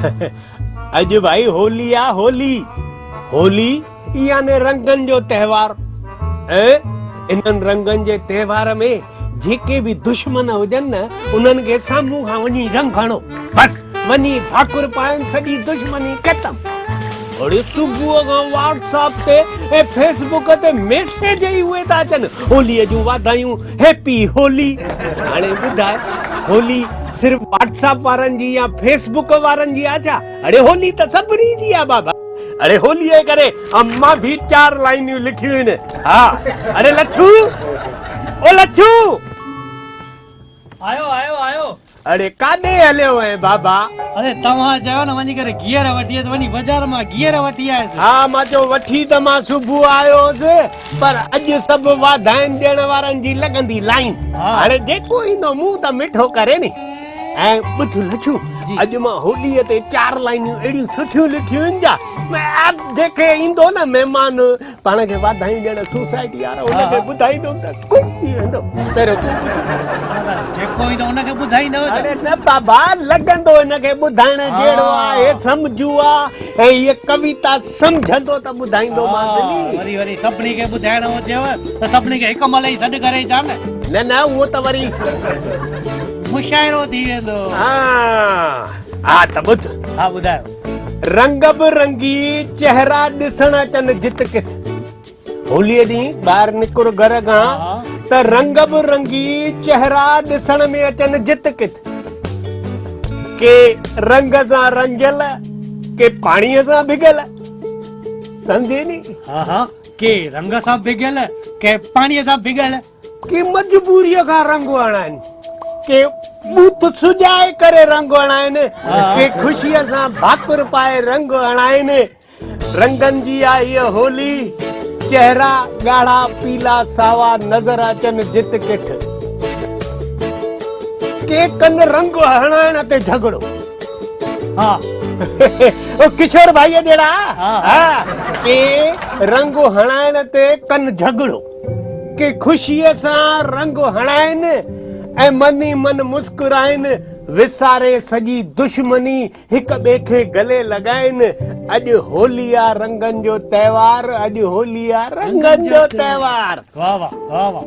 अॼु भाई होली आ होली होली याने रंगन जो त्योहार ऐं इन्हनि रंगन जे त्योहार में जेके भी दुश्मन हुजनि न उन्हनि खे साम्हूं खां वञी रंग हणो बस वञी भाकुर पाइनि सॼी दुश्मनी ख़तम। अरे सुबुह खां व्हाट्सएप ते ऐं फेसबुक ते मैसेज ई उहे था अचनि होलीअ जूं वाधायूं हैप्पी होली। हाणे ॿुधाए होली सिर्फ व्हाट्सएप वारनि जी या फेसबुक वारनि जी आहे छा? अरे होली त सभिनी जी आहे बाबा। अरे होली जे करे अम्मा भी 4 लाइनियूं लिखियूं आहिनि। हा अरे लच्छू ओ लच्छू आयो आयो आयो। अरे काॾे हलियो है बाबा? अरे तव्हां चयो न वञी करे गियर वठी अच वञी बाज़ार मां गियर वठी आयसि। हा मां चयो वठी त मां सुबुह आयो हुअसि पर अॼु सभु वाधाइनि ॾियण वारनि जी लॻंदी लाइन। अरे जेको ईंदो मुंहुं त मिठो करे नी। ऐं ॿुध लच्छू अॼु मां होलीअ ते 4 लाइनियूं अहिड़ियूं सुठियूं लिखियूं आहिनि जा जेके ईंदो न महिमान पाण खे वाधायूं ॾियण सोसाइटी वारा उनखे ॿुधाईंदो त ख़ुशि थी वेंदो। पहिरियों जेको ईंदो उनखे ॿुधाईंदो। अरे न बाबा लॻंदो हिनखे ॿुधाइण जहिड़ो आहे सम्झू आहे ऐं हीअ कविता सम्झंदो त ॿुधाईंदो मां वरी वरी सभिनी खे ॿुधाइणो हुजेव त सभिनी खे हिक महिल ई सॾु करे चा न न उहो त वरी मुशाइरो थी वेंदो। हा त ॿुध। हा ॿुधायो। रंग बिरंगी चेहरा ॾिसण अचनि जित किथ। होलीअ ॾींहुं ॿाहिरि निकिर घर खां त रंग बिरंगी चेहरा ॾिसण में अचनि जित किथ। के रंग सां रंगियल के पाणीअ सां भिगल सम्झे नी। हा के रंग सां भिगल के पाणीअ सां भिगल के मजबूरीअ खां रंग हणाइनि के बूथ सुजाए करे रंग हणाइनि के ख़ुशीअ सां भाकुर पाए रंग हणाइनि। रंगनि जी आहे हीअ होली चेहरा ॻाढ़ा पीला सावा नज़र अचनि जित किथ। के कनि रंग हणाइण ते झगड़ो। हा ओ किशोर भाई जहिड़ा के रंग हणाइण ते कनि झगड़ो के ख़ुशीअ सां रंग हणाइनि ऐं मनी मन मुस्कुराइनि विसारे सॼी दुश्मनी हिक ॿिए खे गले लॻाइनि। अॼु होली आ रंगनि जो त्योहार अॼु होली आ रंगनि जो त्योहार। वाह वाह वाह वाह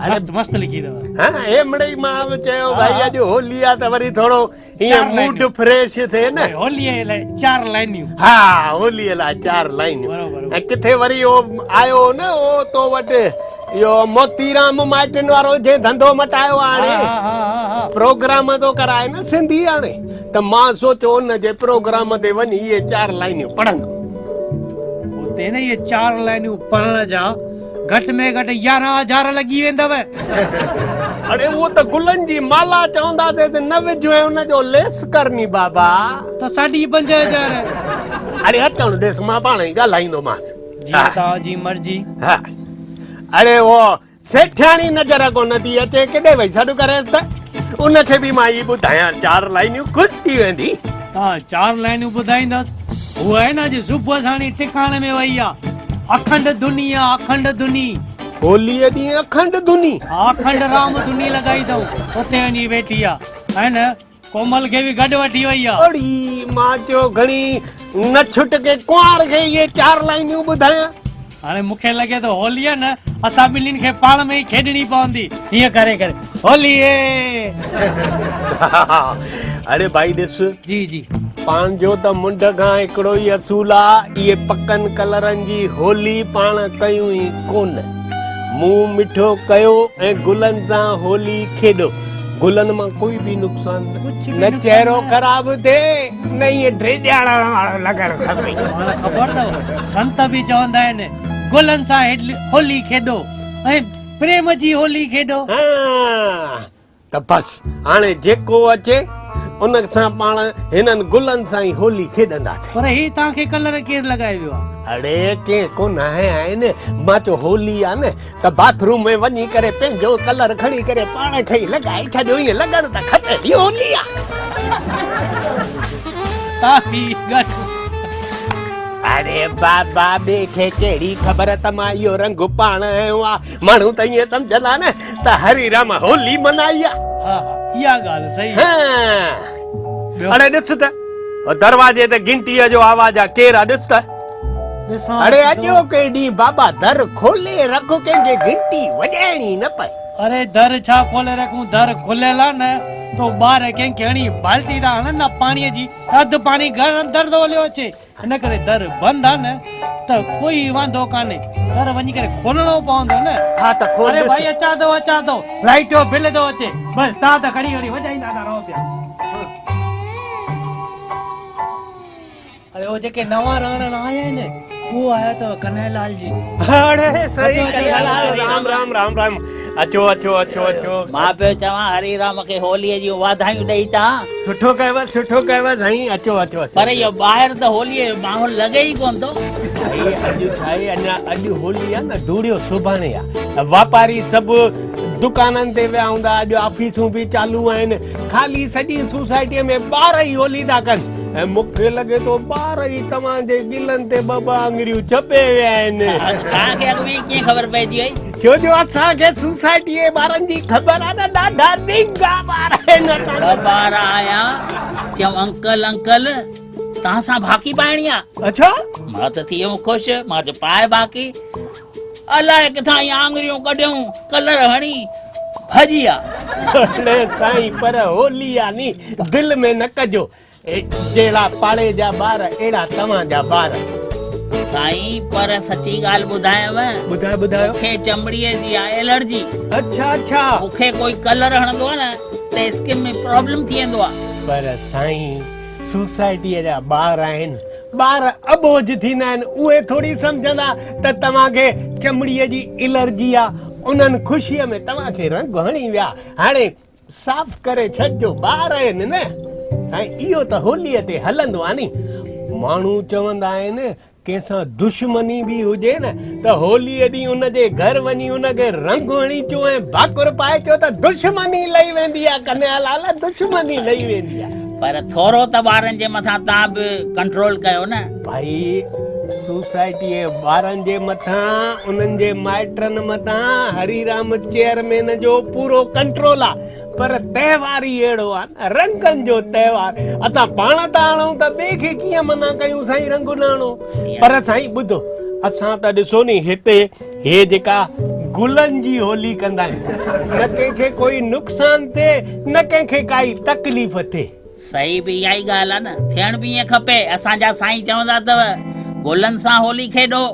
मस्त मस्त लिखी अथव। हा हे मिड़ई मां चयो भाई अॼु होली आ त वरी थोरो हीअं मूड फ्रेश थिए न। होलीअ लाइ 4 लाइनियूं। हा होलीअ लाइ 4 लाइनियूं। ऐं किथे वरी उहो आयो न उहो तो वटि इहो मोतीराम माइटनि वारो जे धंधो मटायो हाणे प्रोग्राम तो कराए न सिंधी हाणे त मां सोचियो उन जे प्रोग्राम ते वञी इहे 4 लाइनियूं पढ़ंदो। उते न इहे 4 लाइनियूं पढ़ण जा घटि में घटि 11,000 लॻी वेंदव। अरे वो त गुलनि जी माला चवंदासीं न विझो ऐं उनजो लेस करनी बाबा त 5,500। अरे अचण ॾेस मां पाण ई ॻाल्हाईंदोमांसि जीअं तव्हांजी मर्ज़ी। हा अरे वो सेठियाणी नज़र कोन थी अचे केॾे वई सॾु करे त उनखे बि मां ई ॿुधायां 4 लाइनियूं ख़ुशि थी वेंदी। तव्हां 4 लाइनियूं ॿुधाईंदसि उहा आहे न अॼु सुबुह साणी टिकाणे में वई आहे अखंड धुनी आहे अखंड धुनी। होलीअ ॾींहुं अखंड धुनी। अखंड राम धुनी लॻाई अथऊं उते वञी वेठी आहे है न। कोमल खे बि गॾु वठी वई आहे। अड़ी मां चयो घणी न छुट के कुंवार खे इहे 4 लाइनियूं ॿुधायां। हाणे मूंखे लॻे थो होली आहे न असां ॿिन्हिनि खे पाण में ई खेॾणी पवंदी हीअं करे करे होली। अरे भाई ॾिस जी जी पाण जो त मुंड खां हिकिड़ो ई असूल आहे इहे पकनि कलरनि जी होली पाण कयूं ई कोन। मुंहुं मिठो कयो ऐं गुलनि सां होली खेॾो। गुलनि मां कोई बि नुक़सान न चेहरो ख़राब थिए न इहे ड्रेॼाण वारो लॻणु खपे। ख़बर अथव संत बि चवंदा आहिनि गुलनि सां होली खेॾो ऐं प्रेम जी होली खेॾो। त बस हाणे जेको अचे उन सां पाण हिननि गुलनि सां ई होली खेॾंदासीं। पर ही तव्हांखे कलर केरु लॻाए वियो आहे? अड़े के कोन आहिनि मां चयो होली आहे न त बाथरूम में वञी करे पंहिंजो कलर खणी करे पाण खे ई लॻाए छॾियो ईअं लॻण त खपे इहो होली आहे। अरे बाबा ॿिए खे कहिड़ी ख़बर त मां इहो रंग पाण आयो आहे। माण्हू त ईअं सम्झंदा न त हरी राम होली मनाई आहे। इहा ॻाल्हि सही। अरे ॾिस त दरवाजे ते घंटीअ जो आवाज़ आहे, केरु आहे ॾिस त। ॾिसां अरे अॼो के ॾींहुं बाबा दर खोले रख, कंहिंखे घंटी वॼाइणी न पए। अरे दर छा खोले रखूं, दर खुलियल आहे न तो ॿार कंहिंखे हणी बाल्टी था हणनि न पाणीअ जी, अधु पाणी घर अंदरि थो हलियो अचे। हिन करे दर बंदि आहे न त कोई वांदो कान्हे, दर वञी करे खोलणो पवंदो न। हा त खोल। अरे भाई अचां थो लाइट जो बिल थो अचे, बस तव्हां त खड़ी खड़ी वॼाईंदा था रहो पिया। अरे वो जेके नवां रहण आया आहिनि वो आया अथव कन्हैयालाल जी। अरे सही कन्हैयालाल, राम राम राम राम। अचो अचो अचो अचो। मां पियो चवां हरिराम खे होलीअ जी वाधायूं ॾेई चां। सुठो कयव साईं। अचो अचो अचो। पर इहो ॿाहिरि त होलीअ जो माहौल लॻे ई कोन थो। अॼु छाहे, अञा अॼु होली आहे न, धूड़ियो सुभाणे आहे। वापारी सभु दुकाननि ते विया हूंदा, अॼु ऑफिसूं बि चालू आहिनि, ख़ाली सॼी सोसाइटीअ में ॿार ई होली था कनि। ऐं मूंखे लॻे थो ॿार ई तव्हांजे गिलनि ते ॿ आङुरियूं चपे विया आहिनि। तव्हांखे अॻु में कीअं ख़बर पइजी वई? छो जो असांखे सोसाइटीअ ॿारनि जी ख़बर आहे न, ॾाढा ॾिंगा ॿार आहिनि। ॿ ॿार आया चयूं अंकल अंकल तव्हां सां भाकी पाइणी आहे। अच्छा, मां त थी वियुमि ख़ुशि, मां चयो पाए भाकी। अलाए किथां इहे आङुरियूं कढियूं, कलर हणी भॼी आहे। अड़े साईं, पर होली आहे नी, दिलि में न कजो। जहिड़ा पाड़े जा ॿार अहिड़ा तव्हांजा ॿार। साईं पर सची ॻाल्हि ॿुधायांव, ॿुधायो। मूंखे चमड़ीअ जी आहे एलर्जी। अच्छा, मूंखे कोई कलर हणंदो आहे न त स्किन में प्रॉब्लम थी वेंदो आहे। पर साईं सोसाइटीअ जा ॿार आहिनि, ॿार अबोझ थींदा आहिनि, उहे थोरी सम्झंदा त तव्हांखे चमड़ीअ जी एलर्जी आहे। उन्हनि ख़ुशीअ में तव्हांखे रंग हणी विया, हाणे साफ़ करे छॾिजो, ॿार आहिनि न। साईं इहो त होलीअ ते हलंदो आहे नी। माण्हू चवंदा आहिनि कंहिंसां दुश्मनी बि हुजे न त होलीअ ॾींहुं उनजे घर वञी उनखे रंग हणी अचो ऐं भाकुर पाए अचो त दुश्मनी लही वेंदी आहे। कन्हैयालाल, दुश्मनी लही वेंदी आहे। पर थोरो त ॿारनि जे मथां तव्हां बि कंट्रोल कयो न। भाई सोसाइटीअ ॿारनि जे मथां, उन्हनि जे माइटनि मथां हरिराम चेयरमैन जो पूरो कंट्रोल आहे। पर त्योहार ई अहिड़ो आहे न, रंगनि जो त्योहार। असां पाण था हणूं त ॿिए खे कीअं मना कयूं साईं, रंग न हणो। पर साईं ॿुधो, असां त ॾिसो नी हिते हे जेका गुलनि जी होली कंदा आहियूं, न कंहिंखे कोई नुक़सान थिए, न कंहिंखे काई तकलीफ़ थिए। सही बि इहा ई ॻाल्हि आहे न, थियण बि ईअं खपे। असांजा साईं चवंदा अथव गुलनि सां होली खेॾो।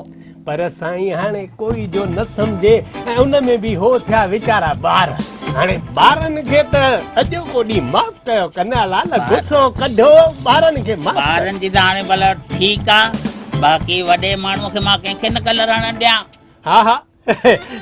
पर साईं हाणे कोई जो न सम्झे, ऐं उन में बि हो थिया वीचारा ॿार। हाणे ॿारनि खे त अॼो को ॾींहुं माफ़ कयो कन्हैयालाल, गुस्सो कढो ॿारनि खे। ॿारनि जी त हाणे भला ठीकु आहे, बाक़ी वॾे माण्हूअ खे मां कंहिंखे न कलर हणणु ॾियां। हा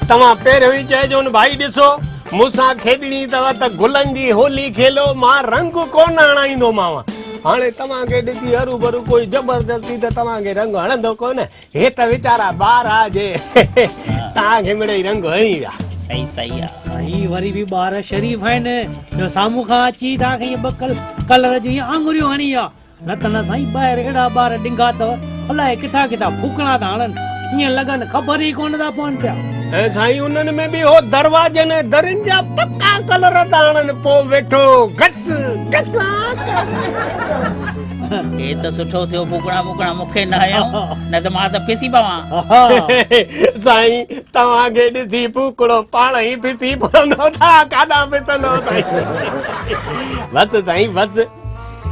तव्हां पहिरियों ई चइजो न भाई, ॾिसो मूंसां खेॾणी अथव त गुलनि जी होली खेलो, मां रंग कोन हणाईंदोमांव। हाणे तव्हांखे ॾिसी हरू भरू कोई जबरदस्ती त तव्हांखे रंग हणंदो कोन। हे त वीचारा ॿार आहे जे तव्हांखे मिड़ई रंग हणी विया। सही आहे। भाई वरी बि ॿार शरीफ़ आहिनि, जो साम्हूं खां अची तव्हांखे इहे ॿ कलर जी आङुरियूं हणी आहे। न त न साईं ॿाहिरि अहिड़ा ॿार ॾिंगा अथव, अलाए किथां किथां फूकणा था हणनि, ईअं लॻनि ख़बर ई कोन था पवनि पिया। ऐं साईं उन्हनि में बि हो दरवाजनि दरियुनि जा पक्का कलर था हणनि, पोइ वेठो घस घसा। हे त सुठो थियो, फूकणा मूंखे न हयो, न त मां त पिसी पवां। साईं तव्हांखे ॾिसी फूकड़ो पाण ई पिसी पवंदो, था काॾा पिसंदो साईं। बस साईं बस।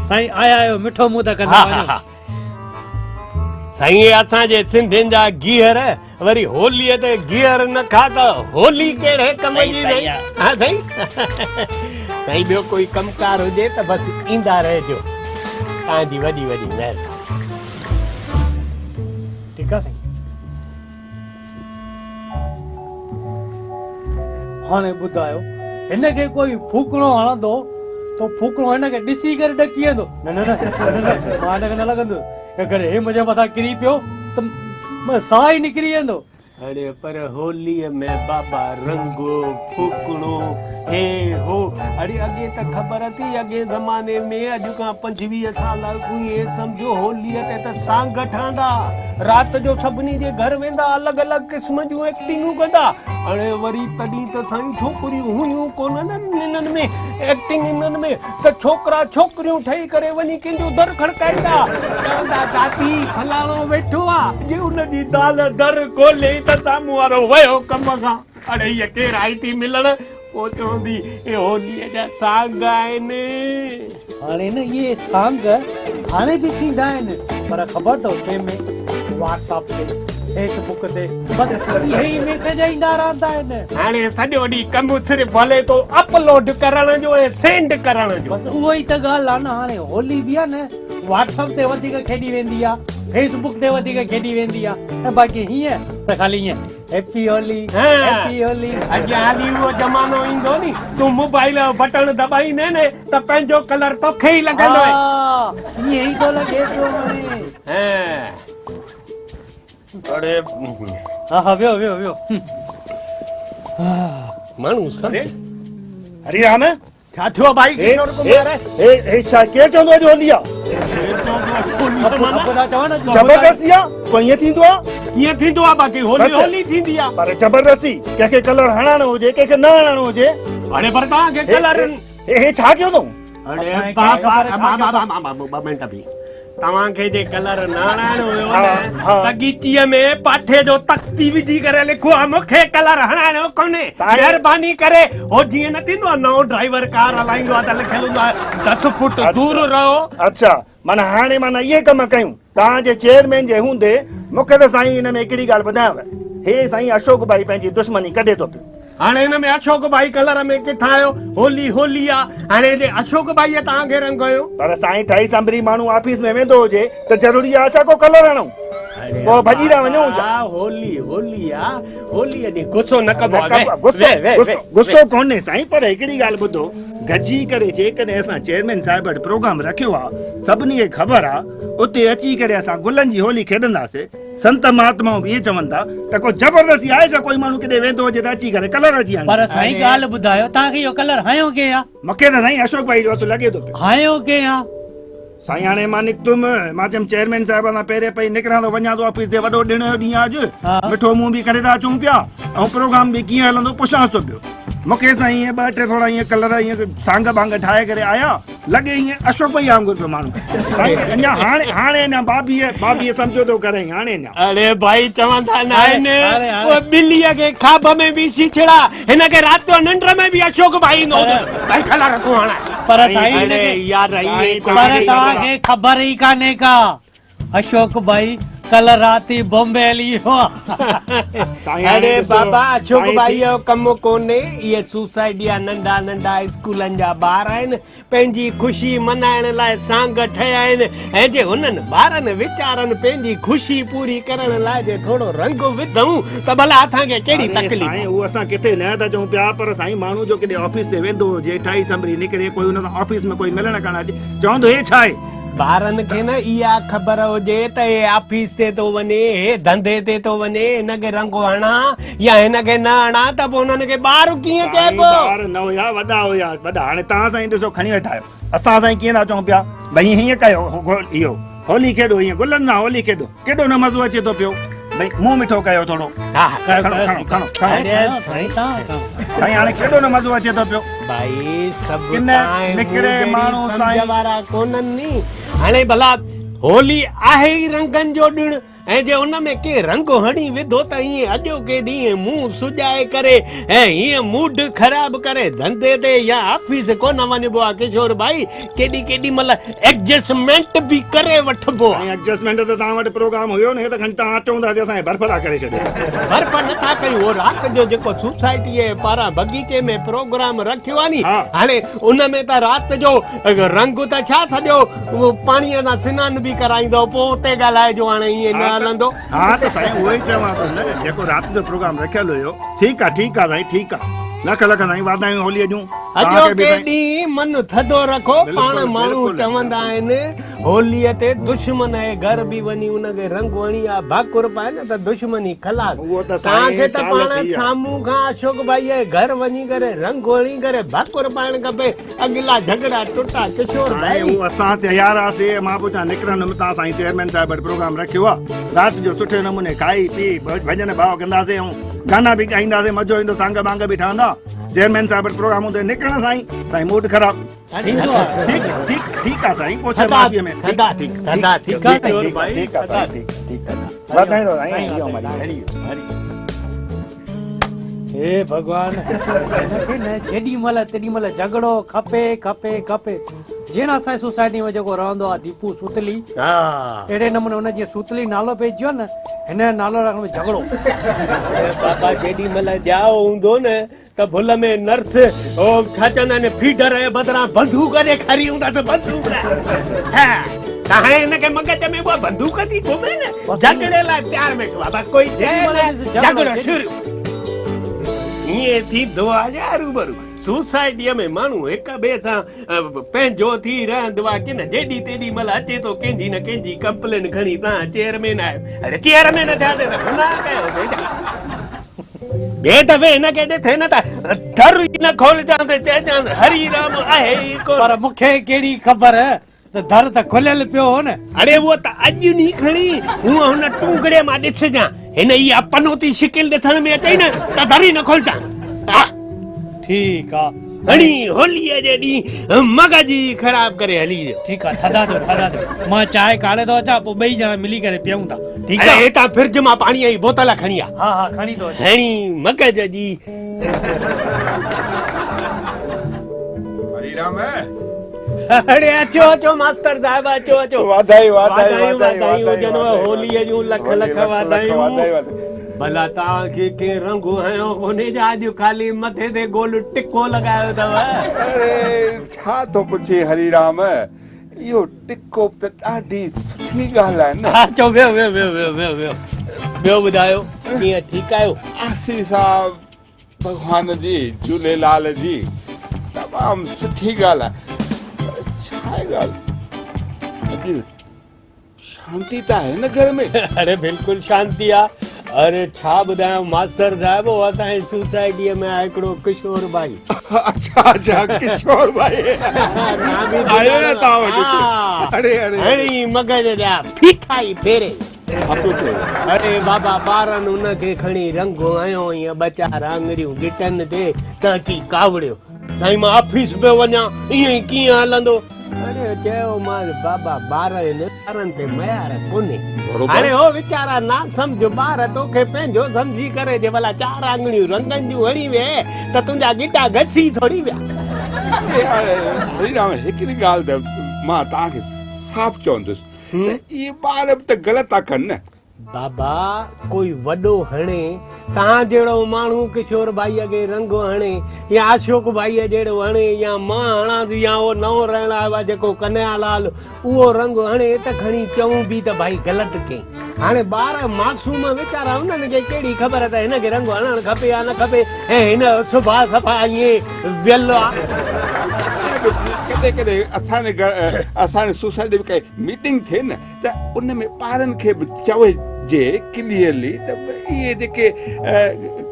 साईं आया मिठो मुंहुं त कंदा साईं, असांजे सिंधियुनि जा गीहर, वरी होलीअ ते गीहर न खा त होली कहिड़े कम जी साईं। हा साईं। साईं ॿियो कोई कमकार हुजे त बसि ईंदा रहिजो, तव्हांजी वॾी वॾी महिरबानी। ठीकु आहे साईं। हाणे ॿुधायो, हिनखे कोई फूकणो हणंदो तो फूकणो हिनखे ॾिसी करे ॾकी वेंदो। न न न, मां हिनखे न लॻंदो, अगरि हे मुंहिंजे मथां किरी पियो त साह ई निकिरी वेंदो। अरे पर होलीअ में बाबा रंगो फूकणो हे हो अरे अॻे त ख़बर थी अॻे ज़माने में अॼु खां 25 साल अॻु इहे सम्झो होलीअ ते त सांग ठहंदा राति जो सभिनी जे घर वेंदा अलॻि अलॻि क़िस्म जूं एक्टिंगूं कंदा हाणे वरी तॾहिं त साईं छोकिरियूं हुयूं कोन इन्हनि में एक्टिंग इन्हनि में त छोकिरा छोकिरियूं ठही करे वञी कंहिंजो दर खड़काईंदा चवंदा दादी फलाणो वेठो आहे जे हुनजी दाल दर खोले त साम्हूं वारो वियो कम खां अड़े हीअ केरु आई थी मिलण पोइ चवंदी हे होलीअ जा सांग आहिनि हाणे न इहे सांग हाणे बि थींदा आहिनि पर ख़बर अथव कंहिंमें व्हाट्सएप ते फेसबुक ते बस इहे ई मैसेज ईंदा रहंदा आहिनि हाणे सॼो ॾींहुं कमु सिर्फ़ु हले थो अपलोड करण जो ऐं सेंड करण जो बस उहो ई त ॻाल्हि आहे न हाणे होली बि आहे न व्हाट्सएप ते वधीक खेॾी वेंदी आहे फेसबुक ते वधीक खेॾी वेंदी आहे ऐं बाक़ी हीअं त ख़ाली हीअं हैप्पी होली हैप्पी होली अॻियां हली उहो ज़मानो ईंदो नी तूं मोबाइल जो बटण दॿाईंदे न त पंहिंजो कलर तोखे ई लॻंदो ईअं ई थो लॻे पियो अरे हा वियो वियो वियो माण्हू हरी राम छा थियो भाई किशोर कुमार छा केरु चवंदो आहे होली आहे ज़बरदस्ती आहे कोई ईअं थींदो आहे कीअं थींदो आहे बाक़ी होली होली थींदी आहे पर ज़बरदस्ती कंहिंखे कलर हणाइणो हुजे कंहिंखे न हणाइणो हुजे हाणे पर तव्हांखे कलर हे छा कयो अथऊं अरे ॿ मिंट बि तव्हांखे जे कलर न हणाइणो हुयो न त गीचीअ में पाठे जो तख्ती विझी करे लिखो आहे मूंखे कलर हणाइणो कोन्हे महिरबानी करे हो जीअं न थींदो आहे नओं ड्राइवर कार हलाईंदो आहे त लिखियलु हूंदो आहे 10 फुट दूर रहो अच्छा माना हाणे माना इहे कम कयूं तव्हांजे चेयरमैन जे हूंदे मूंखे त साईं हिन में हिकिड़ी ॻाल्हि ॿुधायांव हे साईं अशोक भाई पंहिंजी दुश्मनी कढे थो पियो हाणे हिन में अशोक भाई कलर में किथां आयो होली होली आहे हाणे जे अशोक भाईअ तव्हांखे रंग कयो पर साईं 28 संबरी माण्हू ऑफिस में वेंदो हुजे त ज़रूरी आहे छा को कलर हणूं पोइ भॼी था वञूं होली होली आहे होली ॾे गुस्सो न कबो गुस्सो कोन्हे साईं पर हिकिड़ी ॻाल्हि ॿुधो गजी करे जेकॾहिं असां चेयरमैन साहिब वटि प्रोग्राम रखियो आहे सभिनी खे ख़बर आहे उते अची करे असां गुलनि जी होली खेॾंदासीं संत महात्माऊं बि इहे चवनि था त को ज़बरदस्ती आहे छा कोई माण्हू केॾे वेंदो हुजे त अची करे कलर अची वञे पर साईं ॻाल्हि ॿुधायो तव्हांखे इहो कलर हयो के आहे मूंखे त साईं अशोक भाई जो हथु लॻे थो पियो हयो के आहे साईं हाणे मां निकतुमि मां चयमि चेयरमैन साहिब सां पहिरें पई निकिरां थो वञा थो ऑफिस ते वॾो ॾिण जो ॾींहुं अॼु मिठो मुंहुं बि करे था अचूं पिया ऐं प्रोग्राम बि कीअं हलंदो पुछां थो पियो मूंखे साईं ईअं 2-3 थोरा ईअं कलर ईअं सांग बांग ठाहे करे आया लॻे ईअं अशोक भाई वांगुरु पियो माण्हू साईं अञा हाणे अञा भाभीअ सम्झो थो करे हाणे अञा अरे भाई चवंदा न आहिनि ॿिलीअ खे खाब में बि छिछड़ा हिन खे राति जो निंड में बि अशोक भाई ईंदो भाई कलर को हणाए पर साईं यार पर तव्हांखे ख़बर ई कान्हे का अशोक भाई कल राति बॉम्बे हली अरे बाबा अशोक भाई जो कम कोन्हे इहे सुसाइड जा नंढा नंढा स्कूलनि जा ॿार आहिनि पंहिंजी ख़ुशी मनाइण लाइ सांग ठहिया आहिनि ऐं जे हुननि ॿारनि वीचारनि पंहिंजी ख़ुशी पूरी करण लाइ जे थोरो रंग विधऊं त भला असांखे कहिड़ी तकलीफ़ साईं उहो असां किथे न था चऊं पिया पर साईं माण्हू जो केॾे ऑफिस ते वेंदो हुजे 28 संबरी निकिरे कोई हुन सां ऑफिस में कोई मिलण करण अचे चवंदो हे छा आहे ॿारनि खे न इहा ख़बर हुजे त हे ऑफिस ते थो वञे हे धंधे ते थो वञे हिनखे रंग हणा या हिनखे न हणा त पोइ हुननि खे ॿार कीअं चइबो ॿार न हुया वॾा हुया वॾा हाणे तव्हां साईं ॾिसो खणी वेठा आहियो असां साईं कीअं था चऊं पिया भई हीअं कयो इहो होली खेॾो हीअं गुलनि सां होली खेॾो केॾो न मज़ो अचे थो पियो भई मुंहुं मिठो कयो थोरो साईं हाणे केॾो न मज़ो अचे थो पियो भाई सभु निकिरे माण्हू साईं वारा कोन्हनि नी हाणे भला होली आहे ई रंगनि जो ॾिणु ऐं जे हुन में के रंग हणी विधो त ईअं अॼो के ॾींहुं मुंहुं सुॼाए करे ऐं हीअं मूड ख़राब करे धंधे ते या ऑफिस कोन वञिबो आहे किशोर भाई केॾी महिल एडजस्टमेंट बि करे वठिबो आहे एडजस्टमेंट त तव्हां वटि प्रोग्राम हुयो न त खणी तव्हां चवंदा असांखे बर्फ़ था करे छॾियो बर्फ़ नथा कयूं उहो राति जो जेको सोसाइटीअ पारां बगीचे में प्रोग्राम रखियो आहे नी हाणे उन में त राति जो रंग त छा सॼो पाणीअ सां सनानु बि कराईंदो पोइ उते ॻाल्हाइजो हाणे ईअं न हा त साईं उहो ई चवां थो न जेको राति जो प्रोग्राम रखियल हुयो ठीकु आहे साईं ठीकु आहे लख लख साईं वाधायूं होलीअ जूं अजो केॾी मन थधो रखो पाण माण्हू चवंदा आहिनि होलीअ ते दुश्मन जे घर बि वञी उनखे रंग हणी आहे भाकुर पाए न त दुश्मनी खलास तव्हांखे त पाण साम्हूं खां अशोक भाई जे घर वञी करे रंग हणी करे भाकुर पाइण खपे अॻिला झगड़ा टुटा किशोर भाई उहो असां तयार हुआसीं मां पुछां निकिरंदुमि तव्हां साईं चेयरमैन साहिब वटि प्रोग्राम रखियो आहे राति जो सुठे नमूने खाई पी भॼन भाव कंदासीं ऐं गाना बि ॻाईंदासीं मज़ो ईंदो सांग बांग बि ठहंदा चेयरमैन साहिब वटि प्रोग्राम हूंदो निकिरण साईं मूड ख़राब ठीकु आहे साईं पोइ माफ़ीअ में हे भगवान जेॾी महिल तेॾी महिल झगड़ो खपे खपे खपे जीअं असांजी सोसाइटी में जेको रहंदो आहे दीपू सुतली अहिड़े नमूने हुन जीअं सुतली नालो पइजी न हिन जो नालो रखण में झगड़ो बाबा जेॾी महिल ॼाओ हूंदो न त भुल में नर्स ओ छा चवंदा आहिनि फीडर जे बदिरां बंदूक ॾेखारी हूंदसि बंदूक तव्हां हिनखे मगज में उहा बंदूक थी घुमे न झगड़े लाइ तयार वेठो आहे बसि कोई झगड़ो शुरू ईअं थींदो आहे रूबरू सोसाइटीअ में माण्हू हिक ॿिए सां पंहिंजो थी रहंदो आहे की न जेॾी तेॾी महिल अचे थो कंहिंजी न कंहिंजी कंप्लेन खणी तव्हां चेयरमैन आहियो अरे चेयरमैन थिया ते त गुनाह कयो ॿिए दफ़े हिनखे ॾिठे न त दर ई न खोलजांसि चइजांसि हरी राम आहे पर मूंखे कहिड़ी ख़बर त दर त खुलियल पियो हो न अरे उहो त अॼु नी खणी हूअं हुन टूंगड़े मां ॾिसजां हिन इहा पनोती शिकिल ॾिसण में अचई न त दर ई न खोलजांसि ठीकु आहे घणी होलीअ जे ॾींहुं मगजी ख़राब करे हली वियो ठीकु आहे थधा थियो मां चांहि काढ़े थो अचां पोइ ॿई ॼणा मिली करे पीऊं था ठीकु आहे हितां फ्रिज मां पाणीअ जी बोतल खणी आ हा खणी थो हणी मगज जी हरिराम अरे अचो अचो मास्टर साहिब अचो अचो वाधायूं होलीअ जूं लख लख वाधायूं भला तव्हांखे के रंग हयो कोन्हे जा अॼु खाली मथे ते गोल टिको लॻायो अथव अरे छा थो पुछे हरिराम इहो टिको त ॾाढी सुठी ॻाल्हि आहे न अचो ॿियो ॿुधायो कीअं ठीकु आहियो आसीस आहे भॻवान जी झूलेलाल जी तमामु सुठी ॻाल्हि आहे छा ॻाल्हि शांती त आहे न घर में अरे बिल्कुलु शांती आहे अरे छा ॿुधायां मास्टर साहिब असांजी सोसाइटीअ में आहे हिकिड़ो किशोर भाई अच्छा किशोर भाई आयो न तव्हां वटि अरे हणी मगज जा फीथा ई फेरे अरे बाबा ॿारनि उनखे खणी रंग हयो ईअं ॿ चारि आङरियूं गिटनि ते त अची कावड़ियो साईं मां ऑफिस पियो वञा ईअं ई कीअं हलंदो अरे चयो मां बाबा ॿार आहिनि ॿारनि ते मयार कोन्हे हाणे हो वीचारा ना सम्झ ॿार तोखे पंहिंजो सम्झी करे जे भला चारि आङरियूं रंगनि जूं हणी वे त तुंहिंजा गिटा घसी थोरी विया हरिराम हिकिड़ी ॻाल्हि त मां तव्हांखे साफ़ चवंदुसि इहे ॿार बि त ग़लति था कनि न बाबा कोई वॾो हणे तव्हां जहिड़ो माण्हू किशोर भाईअ खे रंग हणे या अशोक भाईअ जहिड़ो हणे या मां हणांसि या उहो नओं रहण आयो आहे जेको कन्हैयालाल उहो रंग हणे त खणी चऊं बि त भाई ग़लति कई हाणे ॿार मासूम वीचारा हुननि खे कहिड़ी ख़बर त हिनखे रंग हणणु खपे या न खपे ऐं हिन सुभा सफ़ा ईअं वियल आहे कॾहिं कॾहिं असांजे सोसाइटी में काई मीटिंग थिए न त उन में ॿारनि खे बि चइजे क्लियरली त इहे जेके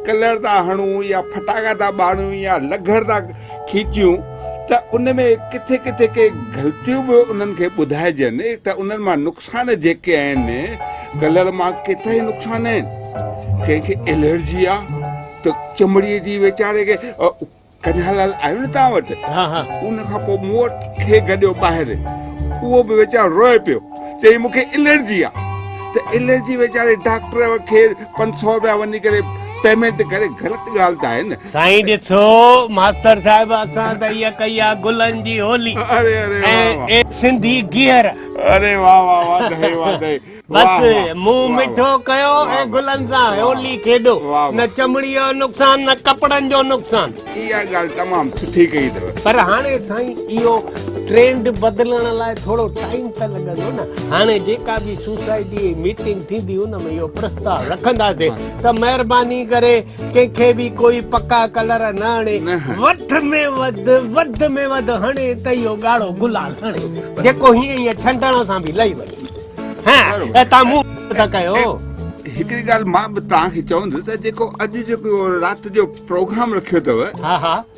कलर था हणूं या फटाका था ॿारूं या लघर था खीचियूं त उन में किथे किथे के ग़लतियूं बि उन्हनि खे ॿुधाइजनि त उन्हनि मां नुक़सान जेके आहिनि कलर मां केतिरा ई नुक़सान आहिनि कंहिंखे एलर्जी आहे त चमड़ीअ जी वीचारे खे कन्हैयालाल आयो न तव्हां वटि उन खां पोइ मूं वटि खे गॾियो ॿाहिरि उहो बि वीचारो रोए पियो चई मूंखे एलर्जी आहे त एलर्जी वीचारे डॉक्टर खे 500 रुपया वञी करे पेमेंट करे ग़लति ॻाल्हि त आहे न साईं ॾिसो मास्टर साहिब असां त इहा कई आहे गुलनि जी होली ऐं सिंधी गियर अरे वाह वाह वाह बस मुंहुं मिठो कयो ऐं गुलनि सां होली खेॾो न चमड़ी जो नुक़सान न कपड़नि जो नुक़सान इहा ॻाल्हि तमामु सुठी कई अथव पर हाणे साईं इहो ट्रेंड बदलण लाइ थोरो टाइम त लॻंदो न। हाणे जेका बि सोसाइटी मीटिंग थींदी उन में इहो प्रस्ताव रखंदासीं त महिरबानी करे कंहिंखे बि कोई पका कलर न हणे, वध में वध हणे त इहो ॻाढ़ो गुलाल हणे, जेको हीअं ठंडण सां बि लही वञे। हा तव्हां मूं था कयो। हिकिड़ी ॻाल्हि मां बि तव्हांखे चवंदुसि त जेको अॼु जेको राति जो प्रोग्राम रखियो अथव,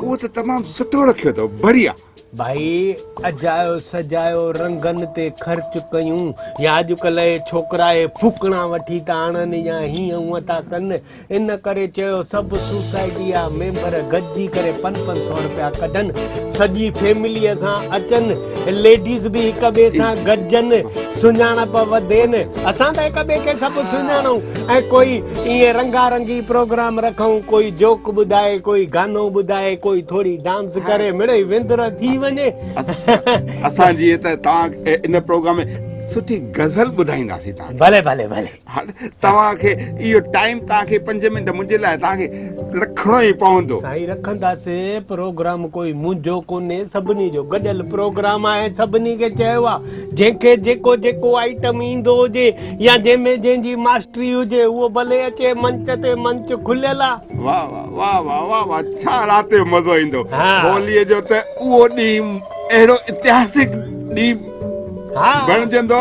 उहो त तमामु सुठो रखियो अथव, बढ़िया। भाई अजायो सजायो रंगनि ते ख़र्च कयूं, या अॼुकल्ह जे छोकिरा फूकणा वठी था आणनि या हीअं हूअं था कनि, इन करे चयो सभु सोसाइटी जा मेंबर गॾिजी करे 500 रुपया कढनि, सॼी फैमिलीअ सां अचनि, लेडीज़ बि हिक ॿिए सां गॾिजनि, सुञाणप वधेनि। असां त हिक ॿिए खे सभु सुञाणूं ऐं कोई ईअं रंगारंगी प्रोग्राम रखूं, कोई जोक ॿुधाए, कोई गानो ॿुधाए, कोई थोरी डांस करे, मिड़ई विंदर थी वञे। असां जीअं त तव्हां इन प्रोग्राम में सुठी गज़ल ॿुधाईंदासीं तव्हां। भले भले भले। तव्हांखे इहो टाइम तव्हांखे 5 मिंट मुंहिंजे लाइ तव्हांखे रखणो ई पवंदो। साईं रखंदासीं, प्रोग्राम कोई मुंहिंजो कोन्हे, सभिनी जो गॾियल प्रोग्राम आहे। सभिनी खे चयो आहे जंहिंखे जेको जेको आइटम ईंदो हुजे या जंहिंमें जंहिंजी मास्टरी हुजे उहो भले अचे, मंच ते मंच खुलियल आहे। वाह वाह वाह वाह वाह वाह, छा राति जो मज़ो ईंदो। होलीअ जो त उहो ॾींहुं अहिड़ो ऐतिहासिक ॾींहुं बणजंदो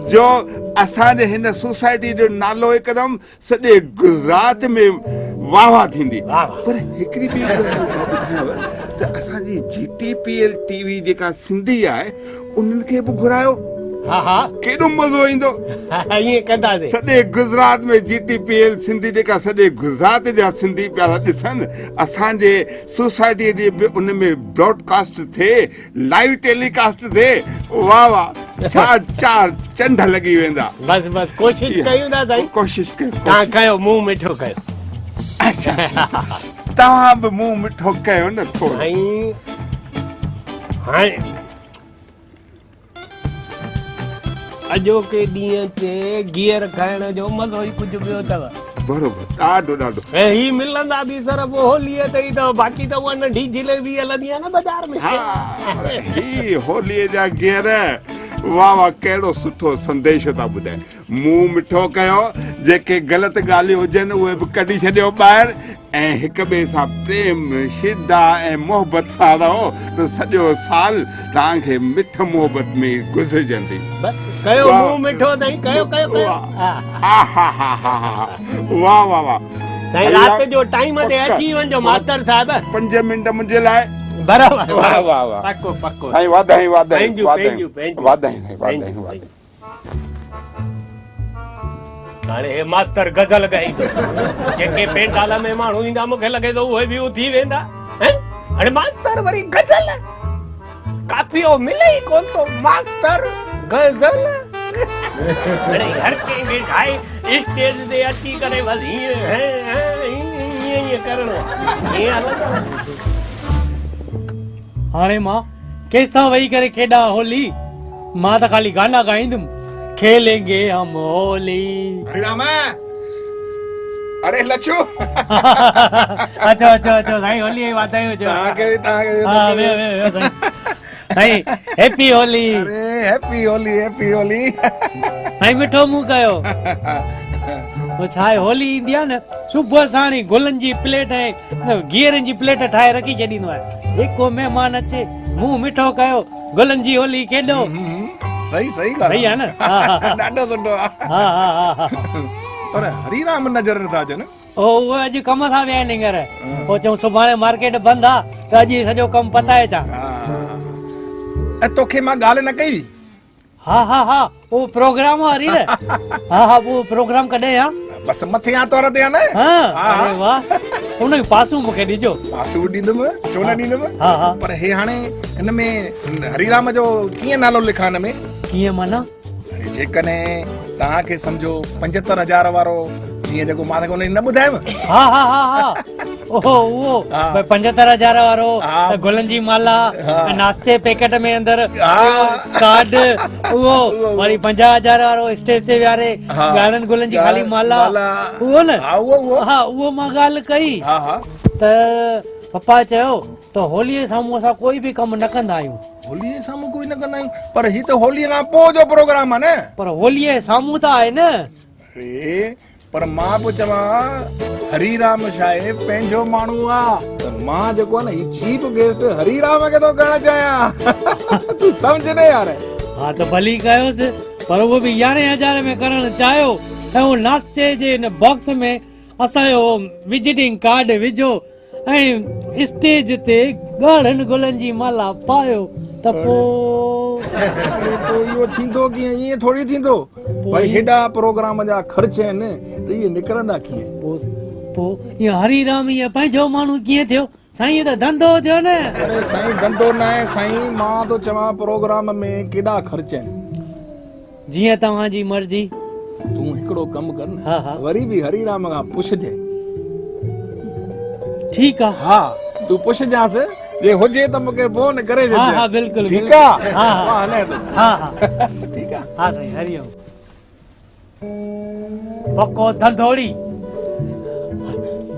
जो असांजे हिन सोसाइटी जो नालो हिकदमि सॼे गुजरात में वाह वाह थींदी। पर हिकिड़ी ॿी ॿुधायांव त असांजी GTPL TV जेका सिंधी आहे उन्हनि खे बि घुरायो, केॾो मज़ो ईंदो। ईअं कंदासीं, सॼे गुजरात में GTPL सिंधी जेका सॼे गुजरात जा सिंधी पिया ॾिसनि, असांजे सोसाइटीअ जे बि उन में ब्रॉडकास्ट थिए, लाइव टेलीकास्ट थिए। वाह वाह, छा चार चंड लॻी वेंदा। बस बस कोशिश कयूं था साईं। कोशिश कयो, तव्हां कयो, मुंहुं मिठो कयो। अच्छा तव्हां बि मुंहुं मिठो कयो न थोरो। हाणे अॼोके ॾींहं ते गियर खाइण जो मज़ो ई कुझु ॿियो अथव। बरोबर, ॾाढो ॾाढो। ऐं ही मिलंदा बि सिर्फ़ु होलीअ ते ई अथव, बाक़ी त उहा नंढी जिलेबी हलंदी आहे न बाज़ार में। ही होलीअ जा गियर, वाह वाह, कहिड़ो सुठो संदेश था ॿुधाए। मुंहुं मिठो कयो, जेके ग़लति ॻाल्हियूं हुजनि उहे बि कढी छॾियो ॿाहिरि, ऐं हिक ॿिए सां प्रेम श्रद्धा ऐं मोहबत सां रहो त सॼो साल तव्हांखे मिठ मोहबत में गुज़रजंदी। बस कयो, मुंहुं मिठो साईं, कयो कयो कयो। वाह वाह वाह साईं, राति जो टाइम ते अची वञो मास्टर साहिब। 5 मिंट मुंहिंजे लाइ। बराबर, वाह वाह वाह, पक्को पक्को साईं। वाधायूं वाधायूं वाधायूं वाधायूं। हाणे हे मास्टर गज़ल ॻाईंदो, जेके पेंडाल में माण्हू ईंदा मूंखे लॻे थो उहे बि उथी वेंदा। हाणे मास्टर वरी गज़ल, काफ़ियो मिले ई कोन थो, मास्टर गज़ल। हाणे हर कंहिंखे ठाहे स्टेज ते अची करे बस हीअं करणो आहे, हीअं हलंदो। हाणे मां कंहिंसां वेही करे केॾा होली, मां त ख़ाली गाना ॻाईंदुमि, खेलेंगे हम होली। अरे राम, अरे लच्छू। अच्छा अच्छा अच्छा साईं, होली जी वाधायूं हुजेव। हां वे वे साईं, साईं हैप्पी होली। अरे हैप्पी होली, हैप्पी होली। साईं मिठो मुंहुं कयो। वो छा आहे, होली ईंदी आहे न, सुबुह साण ई गुलनि जी प्लेट ऐं गियरनि जी प्लेट ठाहे रखी छॾींदो आहे। जेको महिमान अचे मुंहुं मिठो कयो, गुलनि जी होली केॾो। सही सही सही आहे न। ॾाढो सुठो आहे। हा हा हा। पर हरीराम नज़र नथा अचनि। उहे अॼु कम सां विया आहिनि घर, पोइ चऊं सुभाणे मार्केट बंदि आहे त अॼु सॼो कमु पताए अचां। ऐं तोखे मां ॻाल्हि न कई हुई। हा हा हा, उहो प्रोग्राम हरी न। हा हा, उहो प्रोग्राम कॾहिं आहे? बस मथे आतवार ते आहे न। अरे वाह, उन जो पासू मूंखे ॾिजो। पासू ॾींदुमि, छो न ॾींदुमि। हा हा। पर हे हाणे हिन में हरीराम जो कीअं नालो लिखां हिन में? कीअं माना? जेकॾहिं तव्हांखे सम्झो 75,000 वारो जीअं जेको मां तव्हांखे न ॿुधायव। हा हा हा हा, ओहो उहो 75,000 वारो, गुलनि जी माला, नाश्ते पैकेट में अंदर कार्ड, उहो वरी 50,000 वारो स्टेज ते वियारे ॻाढ़नि गुलनि जी खाली माला, उहो न। हा उहो मां ॻाल्हि कई त पप्पा चयो त होलीअ साम्हूं असां कोई बि कमु न कंदा आहियूं। होलीअ साम्हूं कोई न कंदा आहियूं, पर ही त होलीअ खां पोइ जो प्रोग्राम आहे न। पर होलीअ साम्हूं त आहे न। अरे पर मां पोइ चवां हरीराम छा आहे पंहिंजो माण्हू आहे, त मां जेको आहे न ही चीफ गेस्ट हरीराम खे थो करणु चाहियां। तूं सम्झ न यार। हा त भली कयोसि, पर उहो बि 11,000 में करणु चाहियो ऐं उहो नाश्ते जे हिन बॉक्स में असांजो विजिटिंग कार्ड विझो ऐं स्टेज ते ॻाढ़नि गुलनि जी माला पायो त पोइ इहो थींदो कीअं? ईअं थोरी थींदो भाई, हेॾा प्रोग्राम जा ख़र्च आहिनि त इहे निकिरंदा कीअं? पोइ इहो हरीराम इहो पंहिंजो माण्हू कीअं थियो साईं? त धंधो थियो न। अरे साईं धंधो न आहे साईं, मां तो चवां प्रोग्राम में केॾा ख़र्च आहिनि। जीअं तव्हांजी मर्ज़ी। तूं हिकिड़ो कमु कर न, हा, हा। वरी बि हरीराम खां पुछजांइ। ठीकु आहे। हा तूं पुछजांसि, जे हुजे त मूंखे फोन करे छॾिजांइ। हा हा बिल्कुलु ठीकु आहे? हा हा मां हले थो। हा हा ठीकु आहे। हा साईं हरिओम। पको धंधोड़ी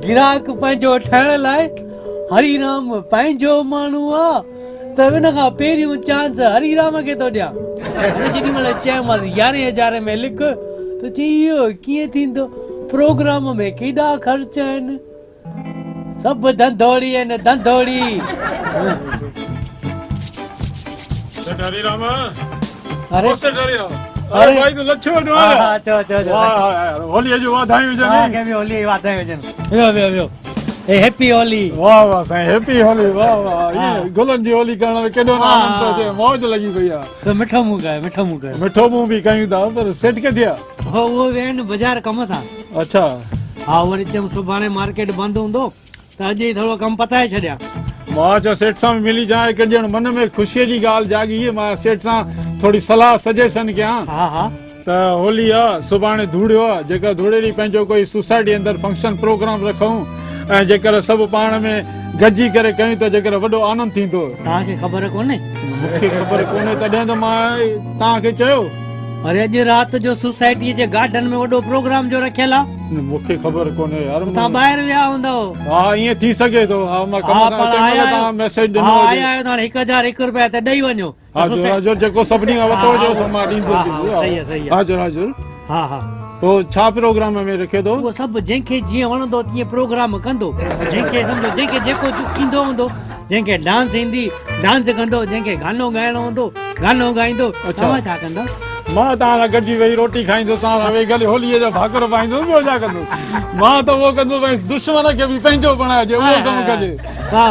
गिराक पंहिंजो ठहिण लाइ हरीराम पंहिंजो माण्हू आहे त हिन खां पहिरियों चांस हरीराम खे थो ॾियां। जेॾी महिल चयोमांसि 11,000 में लिख त चई इहो कीअं थींदो, प्रोग्राम में केॾा ख़र्च आहिनि। सभु धंधोड़ी आहिनि धंधोड़ी। हरीराम, अरे हरीराम, अरे भाई तू लच्छो वठो। हा चओ चओ चओ। वाह यार, होलीअ जूं वाधायूं हा हुजनि। के बि होली वाधायूं हुजनि। वियो वियो वियो। ए हैप्पी होली। वाह वाह साईं, हैप्पी होली। वाह वाह, ये गुलनि जी होली करण में केॾो आनंद थो अचे, मौज लॻी पई आहे। त मिठो मुंहुं कयो मिठो मुंहुं कयो। मिठो मुंहुं बि कयूं था, पर सेट किथे आहे? हो उहो विया आहिनि बाज़ारि कम सां। अच्छा, हा वरी चयमि सुभाणे मार्केट बंदि हूंदो त अॼु ई थोरो कमु पताए छॾिया। मां चयो सेठ सां मिली जाए, कि ॼण मन में ख़ुशीअ जी ॻाल्हि जागी। मां सेठ सां थोरी सलाह सजेशन कयां हा हा त होली आहे, सुभाणे धूड़ियो आहे, जेका धूड़े ॾींहुं पंहिंजो कोई सोसाइटी अंदरि फंक्शन प्रोग्राम रखूं ऐं जेकर सभु पाण में गॾिजी करे कयूं त जेकर वॾो आनंद थींदो। तव्हांखे ख़बर कोन्हे? मूंखे ख़बर कोन्हे, तॾहिं त मां तव्हांखे चयो। अरे अॼु राति जो सोसाइटीअ जे गार्डन में वॾो प्रोग्राम जो रखियल आहे। मूंखे ख़बर कोन्हे यार। तव्हां ॿाहिरि विया हूंदव। हा ईअं थी सघे थो। हा मां कम सां तव्हां मैसेज ॾिनो। आया आहियो त 1,001 रुपया त ॾेई वञो। हाज़ुर हाज़ुर, जेको सभिनी खां वरितो हुजे सो मां ॾींदो। सही आहे सही आहे। हाज़ुर हाज़ुर। हा हा पोइ छा प्रोग्राम में रखे थो? उहो सभु जंहिंखे जीअं वणंदो तीअं प्रोग्राम कंदो। जंहिंखे सम्झो जंहिंखे जेको ईंदो हूंदो, जंहिंखे डांस ईंदी डांस कंदो, जंहिंखे गानो ॻाइणो हूंदो गानो ॻाईंदो। तव्हां छा कंदा? मां तव्हां सां गॾिजी वेही रोटी खाईंदो, तव्हां सां वेही गॾु होलीअ जा भाकर पाईंदो, ॿियो छा कंदो? मां त उहो कंदो भई दुश्मन खे बि पंहिंजो बणाइजे, उहो कमु कजे। हा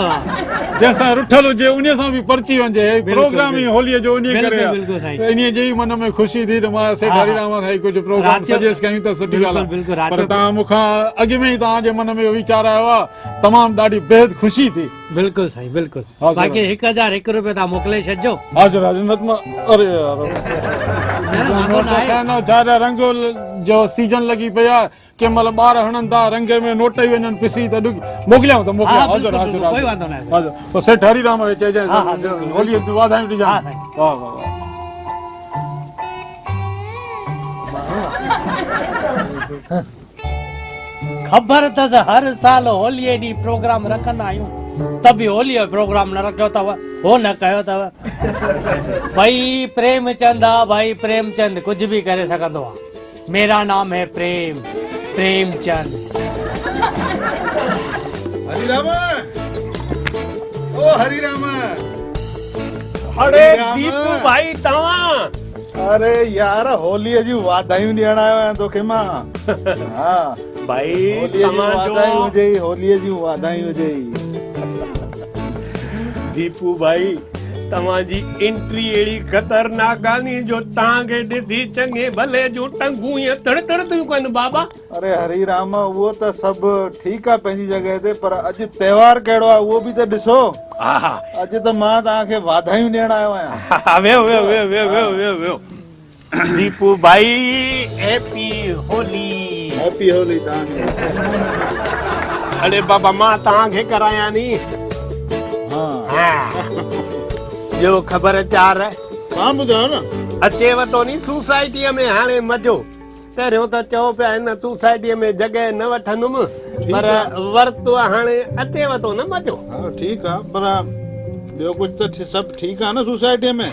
जंहिंसां रुठल हुजे उन सां बि परची वञे। प्रोग्राम ई होलीअ जो उन करे बिल्कुलु साईं। इन जी मन में ख़ुशी थी त मां सेठ हरीराम सां कुझु प्रोग्राम सजेस्ट कयूं त सुठी ॻाल्हि आहे। पर तव्हां मूंखां अॻु में ई तव्हांजे मन में इहो वीचार आयो आहे, तमामु ॾाढी बेहद ख़ुशी थी। बिल्कुलु साईं बिल्कुलु। बाक़ी 1,001 रुपया तव्हां मोकिले छॾिजो। हाज़ुर हाज़ुर। न त मां अरे यार रंग जो सीजन लॻी पई आहे, कंहिं महिल ॿार हणनि था रंग में नोट ई वञनि पिसी त मोकिलियां त मोकिलियां। हाज़ुर हाज़ुर कोई वांदो न आहे। पोइ सेठ हरीराम खे चइजांइ होलीअ जूं वाधायूं ॾिजां। वाह वाह वाह। ख़बर अथसि हर साल होलीअ ॾींहुं प्रोग्राम रखंदा आहियूं, त बि होलीअ जो प्रोग्राम न रखियो अथव, हो न कयो अथव। भाई प्रेमचंद आहे, भाई प्रेमचंद कुझु बि करे सघंदो आहे। मेरा नाम है प्रेम, प्रेमचंद। हरिराम, ओ हरिराम। अरे दीपू भाई तव्हां। अरे यार होलीअ जूं वाधायूं ॾियण आयो आहियां तोखे मां। हा भाई होलीअ जूं वाधायूं हुजे, होलीअ जूं वाधायूं हुजे। दीपू भाई तव्हांजी एंट्री अहिड़ी ख़तरनाक आहे जो तव्हांखे ॾिसी चङे भले जूं टंगूं ईअं तड़ तड़ थियूं कनि बाबा। अरे हरिराम उहो त सभु ठीकु आहे पंहिंजी जॻह ते, पर अॼु त्योहार कहिड़ो आहे उहो बि त ॾिसो। अॼु त मां तव्हांखे वाधायूं ॾियण आयो आहियां। वेहो वेहो वेहो वेहो वेहो वेहो वेहो। दीपू भाई हैप्पी होली। हैप्पी होली तव्हांखे। अरे बाबा मां तव्हांखे करायां नी। हा ॿियो ख़बर चार मां ॿुधायो न। अचेव थो नी सोसाइटीअ में हाणे मज़ो। पहिरियों त चओ पिया हिन सोसाइटीअ में जॻह न वठंदुमि पर वरितो हाणे अचेव थो न मज़ो। हाँ ठीक है पर ॿियो कुझु त सभु ठीकु आहे न सोसाइटीअ में?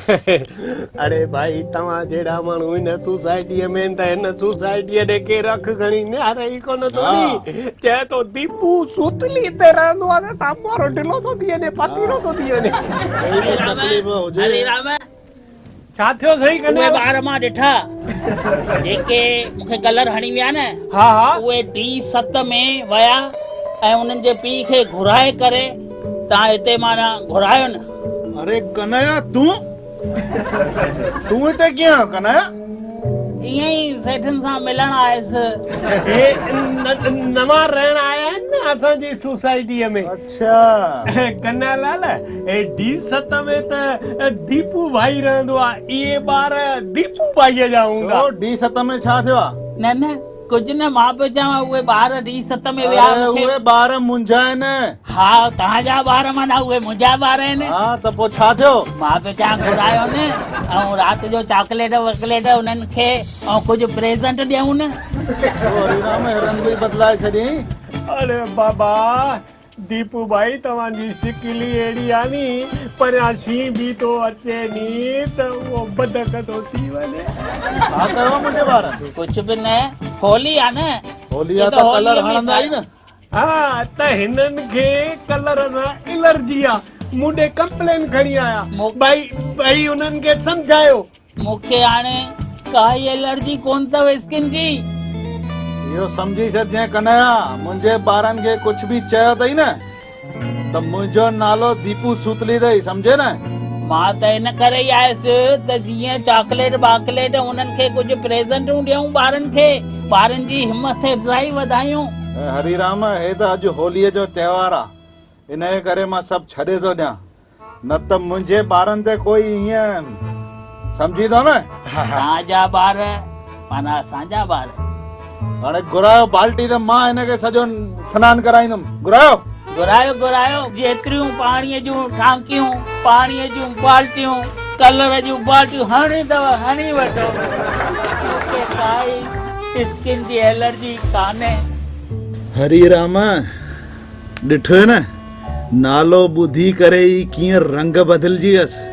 अरे भाई तव्हां जहिड़ा माण्हू हिन सोसाइटीअ में त हिन सोसाइटीअ ॾे केरु अख खणी निहारे ई कोन थो नी। चए थो दीपू सुतली ते रहंदो आहे त साम्हूं वारो ढिलो थो थी वञे पतीरो थो थी वञे। तकलीफ़ हुजे हरे राम छा थियो सही उहे कन्या? ॿार मां ॾिठा जेके मूंखे कलर हणी विया न, हा हा उहे D7 में विया ऐं उन्हनि जे पीउ खे घुराए करे तव्हां हिते माना घुरायो न। अरे कन्हैया तूं हिते कीअं कन्हैया? ईअं ई सेठनि सां मिलण आयुसि। हे नवां रहण आया आहिनि न असांजी सोसाइटीअ में। अच्छा कन्यालाल हे D7 में त दीपू भाई रहंदो आहे। इहे ॿार दीपू भाईअ जा हूंदा। D7 में छा थियो आहे? न न कुझु न, मां पियो चवां उहे ॿार D7 में विया अरे मूंखे। उहे ॿार मुंहिंजा आहिनि। हा तव्हांजा ॿार माना उहे मुंहिंजा ॿार आहिनि। हा त पोइ छा थियो? मां पियो चवां घुरायो न ऐं राति जो चॉकलेट वॉकलेट उन्हनि खे ऐं कुझु प्रेज़ेंट ॾियूं न। हरिराम रंग बि बदिलाए छॾियईं। अरे बाबा दीपू भाई तव्हांजी शिकिल ई अहिड़ी आहे नी परियां शींहं बि थो अचे नी त उहो बदक थो थी वञे। छा कयो मुंहिंजे ॿार? कुझु बि न, होली आहे न। होली आहे त कलर हणंदा ई न। हा त हिननि खे कलर सां एलर्जी आहे। मूं ॾे कंप्लेन खणी आया। भाई उन्हनि खे सम्झायो। मूंखे हाणे काई एलर्जी कोन अथव स्किन जी। इहो सम्झी छॾिजांइ कन्हैया, मुंहिंजे ॿारनि खे कुझु बि चयो अथई न त मुंहिंजो नालो दीपू सूतली अथई, सम्झे न? मां त इन करे ई आयुसि त जीअं चॉकलेट बाकलेट उन्हनि खे कुझु प्रेज़ेंटूं ॾियूं ॿारनि खे, ॿारनि जी हिमत अफ़ज़ाई वधायूं। हरिराम हे त अॼु होलीअ जो त्योहार आहे, इन जे करे मां सभु छॾे थो ॾियां, न त मुंहिंजे ॿारनि ते कोई ईअं सम्झी थो न। तव्हांजा ॿार माना असांजा ॿार। हाणे घुरायो बाल्टी त मां हिनखे सॼो सनानु कराईंदुमि। घुरायो घुरायो जेतिरियूं पाणीअ जूं टांकियूं, पाणीअ जूं बाल्टियूं, कलर जूं बाल्टियूं हणी अथव हणी वठो। मूंखे काई स्किन जी एलर्जी कान्हे। हरिराम ॾिठो न नालो ॿुधी करे ई कीअं रंग बदिलजी वियसि।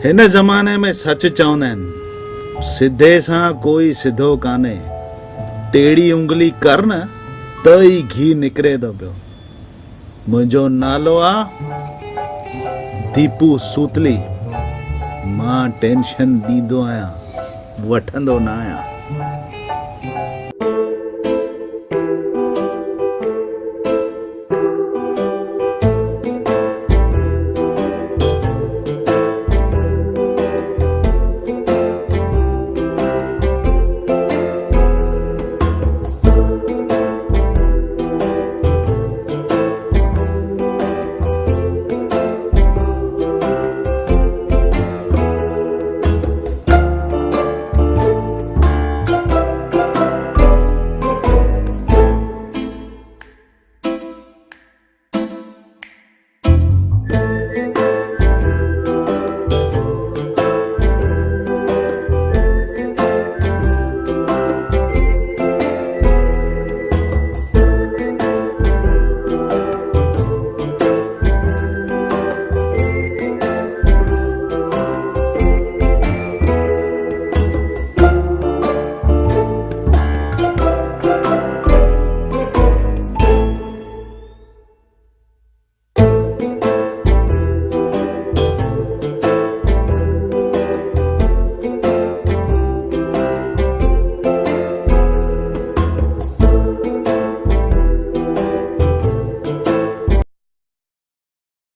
हिन ज़माने में सच चवंदा आहिनि सिधे सां कोई सिधो कान्हे, टेड़ी उंगली कर न त ई घी निकिरे थो पियो। मुंहिंजो नालो आहे दीपू सूतली। मां टेंशन ॾींदो आहियां, वठंदो न आहियां।